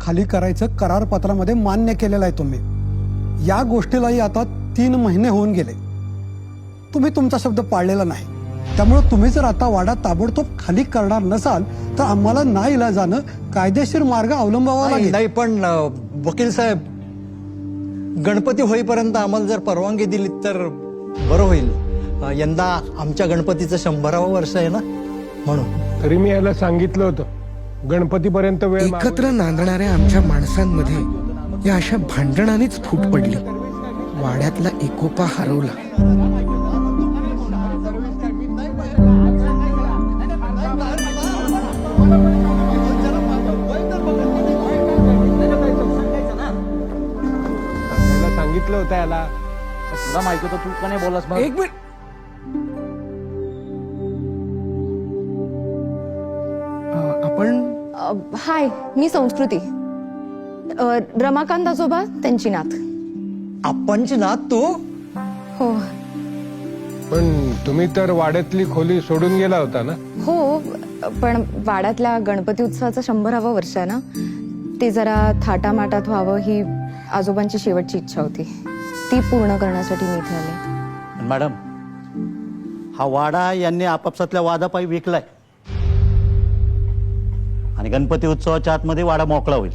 खाली करायचं करारपत्रामध्ये मान्य केलेलं आहे तुम्ही. या गोष्टीलाही आता 3 महिने होऊन गेले. तुम्ही तुमचा शब्द पाळलेला नाही. त्यामुळे तुम्ही जर आता वाडा ताबडतोब खाली करणार नसाल तर आम्हाला नाईलाजानं कायदेशीर मार्ग अवलंबावा लागेल. नाही पण वकील साहेब, गणपती होईपर्यंत आम्हाला जर परवानगी दिली तर बरं होईल. यंदा आमच्या गणपतीचं 100वे वर्ष आहे ना, म्हणून. तरी मी याला सांगितलं होतं गणपतीपर्यंत वेळ एकत्र नांदणाऱ्या आमच्या माणसांमध्ये या अशा भांडणानेच फूट पडली. वाड्यातला एकोपा हरवला. सांगितलं होतं याला. तुला माहिती होतं, तू का नाही बोललास मग? एक मिनिट. आपण हाय, मी संस्कृती. रमाकांत आजोबा त्यांची नात. आपणची नात तू? हो पण तुम्ही तर वाड्यातली खोली सोडून गेला होता ना. हो, पण वाड्यातल्या गणपती उत्सवाचं 100वे वर्ष आहे ना, ते जरा थाटामाटात व्हावं ही आजोबांची शेवटची इच्छा होती. ती पूर्ण करण्यासाठी मी इथे आले. मॅडम, हा वाडा यांनी आपापसातल्या वादापायी विकलाय आणि गणपती उत्सवाच्या आतमध्ये वाडा मोकळा होईल.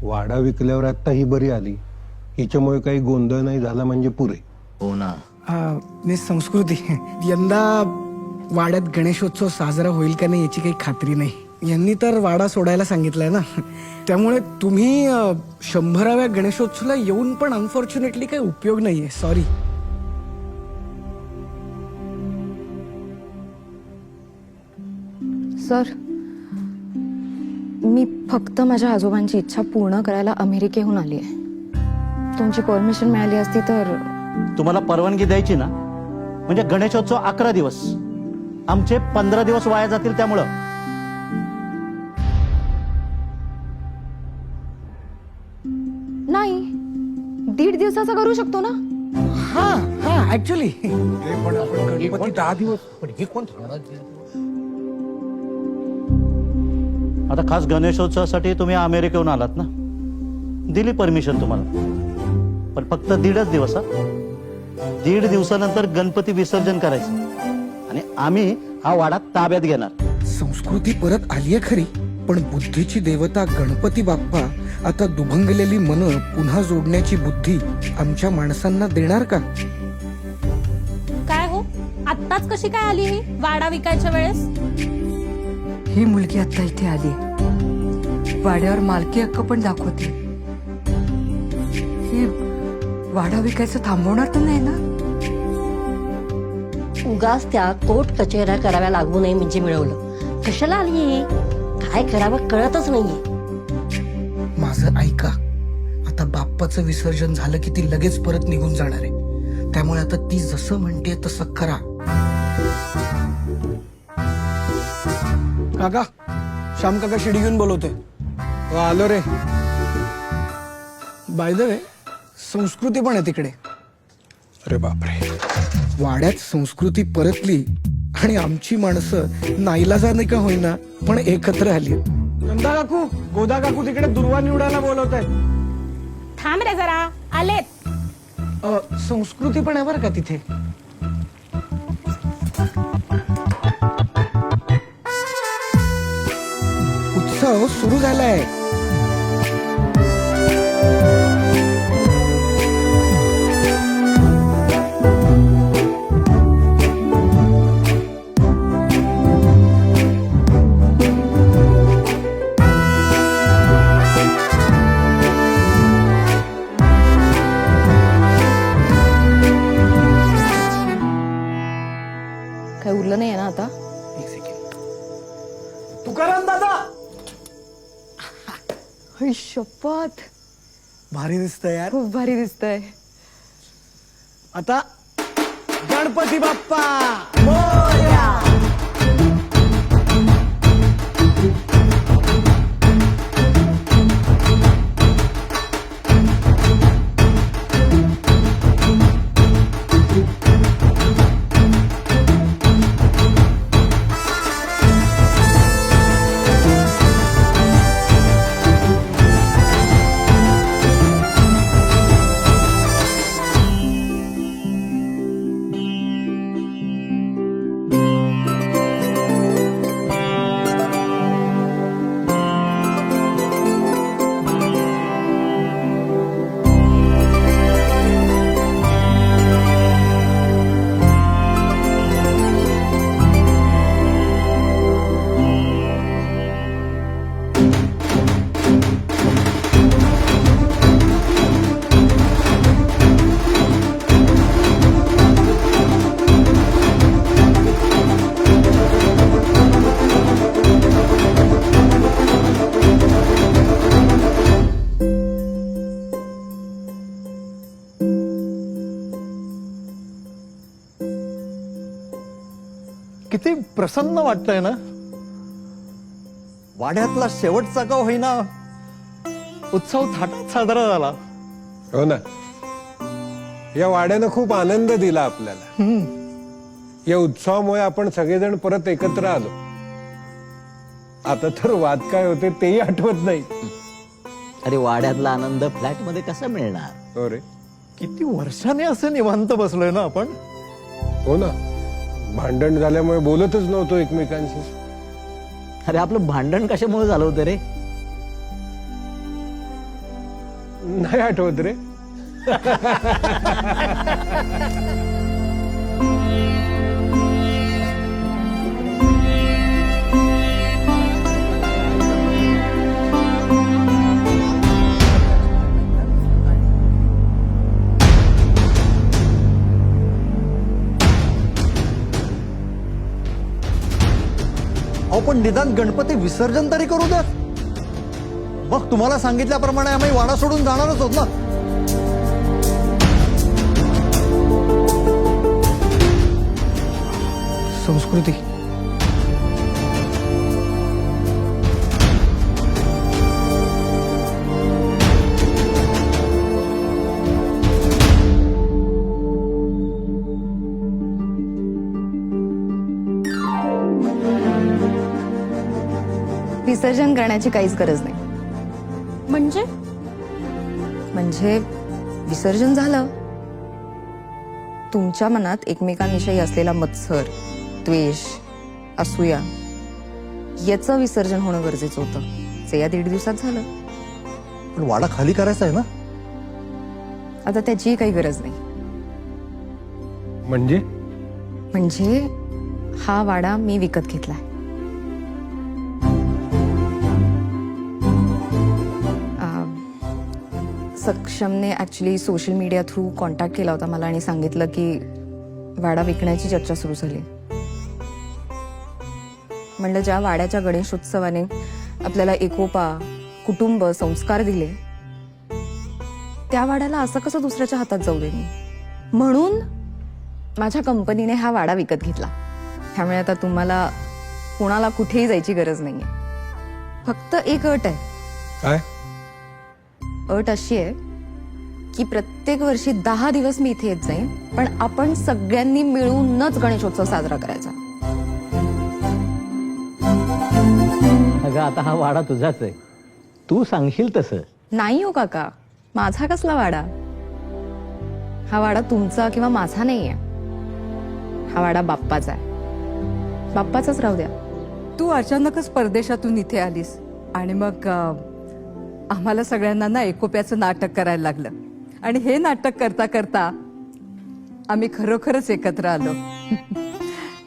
वाडा विकल्यावर आता ही बरी आली. हिच्यामुळे काही गोंधळ नाही झाला म्हणजे पुरे. हो ना. मिस संस्कृती, यंदा वाड्यात गणेशोत्सव साजरा होईल का नाही याची काही खात्री नाही. यांनी तर वाडा सोडायला सांगितलंय ना, त्यामुळे तुम्ही 100व्या गणेशोत्सवाला येऊन पण अनफॉर्च्युनेटली काही उपयोग नाहीये. सॉरी. सर, मी फक्त माझ्या आजोबांची इच्छा पूर्ण करायला अमेरिकेहून आली आहे. तुमची परमिशन मिळाली असती तर. तुम्हाला परवानगी द्यायची ना, म्हणजे गणेशोत्सव 11 दिवस, आमचे 15 दिवस वाया जातील. त्यामुळं नाही, 1.5 दिवसाचा करू शकतो ना. हा हा ऍक्च्युली गणपती 10 दिवस. पण हे कोण? आता खास गणेशोत्सवासाठी तुम्ही अमेरिकेहून आलात ना, दिली परमिशन तुम्हाला, पण फक्त 1.5 दिवस. 1.5 दिवसानंतर गणपती विसर्जन करायचं आणि आम्ही हा वाडा ताब्यात घेणार. संस्कृती परत आलीये खरी, पण बुद्धीची देवता गणपती बाप्पा आता दुभंगलेली मनं पुन्हा जोडण्याची बुद्धी आमच्या माणसांना देणार का? काय हो, आत्ताच कशी काय आली ही वाडा विकायच्या वेळेस? ही मुलगी आता इथे आली, वाड्यावर मालकी हक्क पण दाखवते. ही वाडा विकायचं थांबवणार तर नाही ना? उगाच त्या कोर्ट कचेऱ्या कराव्या लागू नये म्हणजे मिळवलं. कशाला आली ही? काय करावं कळतच नाहीये. माझं ऐका, आता बाप्पाचं विसर्जन झालं की ती लगेच परत निघून जाणार आहे. त्यामुळे आता ती जसं म्हणते तसं करा. काका, श्याम काका शिडी घेऊन बोलवते. आलो रे. बाय द वे, संस्कृती पण आहे तिकडे. अरे बापरे. वाड्यात संस्कृती परतली आणि आमची माणसं नाईलाजाने का होईना पण एकत्र आली. नंदा काकू, गोदा काकू तिकडे दुर्वा निवडायला बोलवत आहेत. थांब रे जरा, आलेत. संस्कृती पण आहे बरं का तिथे. उत्सव सुरू झालाय. काही उरलं नाही आहे ना आता? एक सेकंड. तुकाराम दादा, होय, शपथ, भारी दिसतंय यार. खूप भारी दिसतंय. आता गणपती बाप्पा प्रसन्न वाटतंय ना. वाड्यातला शेवटचा का होईना उत्सव थाटात साजरा झाला. हो ना, या वाड्यानं खूप आनंद दिला आपल्याला. या उत्सवामुळे आपण सगळेजण परत एकत्र आलो. आता तर वाद काय होते तेही आठवत नाही. अरे वाड्यातला आनंद फ्लॅट मध्ये कसा मिळणार? हो रे. किती वर्षाने असं निवांत बसलोय ना आपण. हो ना, भांडण झाल्यामुळे बोलतच नव्हतो एकमेकांशी. अरे आपलं भांडण कशामुळे झालं होतं रे? नाही आठवत रे. अहो पण निदान गणपती विसर्जन तरी करू द्या. मग तुम्हाला सांगितल्याप्रमाणे आम्ही वाडा सोडून जाणारच होत ना. संस्कृती, विसर्जन करण्याची काहीच गरज नाही. म्हणजे विसर्जन झालं. तुमच्या मनात एकमेकांविषयी असलेला मत्सर, द्वेष, असूया याचं विसर्जन होणं गरजेचं होतं, जे या 1.5 दिवसात झालं. पण वाडा खाली करायचा आहे ना. आता त्याचीही काही गरज नाही. म्हणजे हा वाडा मी विकत घेतलाय. सक्षमने actually social media through contact केला होता मला आणि सांगितलं की वाडा विकण्याची चर्चा सुरू झाली. म्हणलं ज्या वाड्याच्या गणेशोत्सवाने आपल्याला एकोपा, कुटुंब, संस्कार दिले, त्या वाड्याला असं कसं दुसऱ्याच्या हातात जाऊ दे मी. म्हणून माझ्या कंपनीने हा वाडा विकत घेतला. त्यामुळे आता तुम्हाला कोणाला कुठेही जायची गरज नाहीये. फक्त एक अट आहे. काय? अट अशी आहे की प्रत्येक वर्षी 10 दिवस मी इथे येत जाईन, पण आपण सगळ्यांनी मिळूनच गणेशोत्सव साजरा करायचा. अगं आता हा वाडा तुझाच आहे, तू सांगशील तसं. नाही हो काका, माझा कसला वाडा. हा वाडा तुमचा किंवा माझा नाहीये. हा वाडा बाप्पाचा आहे. बाप्पाचाच राहू द्या. तू अचानकच परदेशातून इथे आलीस आणि मग आम्हाला सगळ्यांना ना एकोप्याचं नाटक करायला लागलं. आणि हे नाटक करता करता आम्ही खरोखरच एकत्र आलो.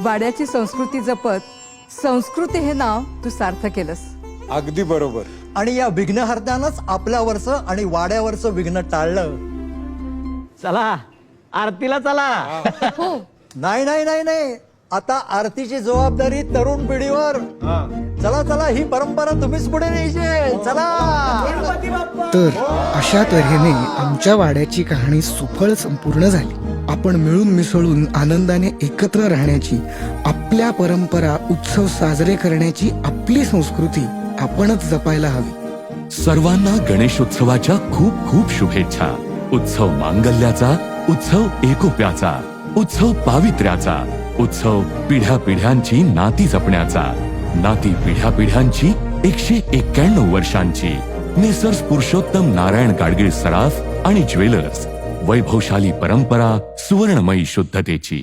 वाड्याची संस्कृती जपत संस्कृती हे नाव तू सार्थ केलंस. अगदी बरोबर. आणि या विघ्नहर्त्यानंच आपल्यावरचं आणि वाड्यावरचं विघ्न टाळलं. चला आरतीला चला. हो, नाही नाही नाही नाही, आता आरतीची जबाबदारी तरुण पिढीवर. चला चला, ही परंपरा तुम्हीच पुढे न्यायची. चला. तर अशा तऱ्हेने आमच्या वाड्याची कहाणी सुफळ संपूर्ण झाली. आपण मिळून मिसळून आनंदाने एकत्र राहण्याची, आपल्या परंपरा, उत्सव साजरे करण्याची आपली संस्कृती आपणच जपायला हवी. सर्वांना गणेशोत्सवाच्या खूप खूप शुभेच्छा. उत्सव मांगल्याचा, उत्सव एकोप्याचा, उत्सव पावित्र्याचा, उत्सव पिढ्या पिढ्यांची नाती जपण्याचा, नाती पिढ्या पिढ्यांची 191 वर्षांची. मेसर्स पुरुषोत्तम नारायण गाडगीळ सराफ आणि ज्वेलर्स, वैभवशाली परंपरा, सुवर्णमयी शुद्धतेची.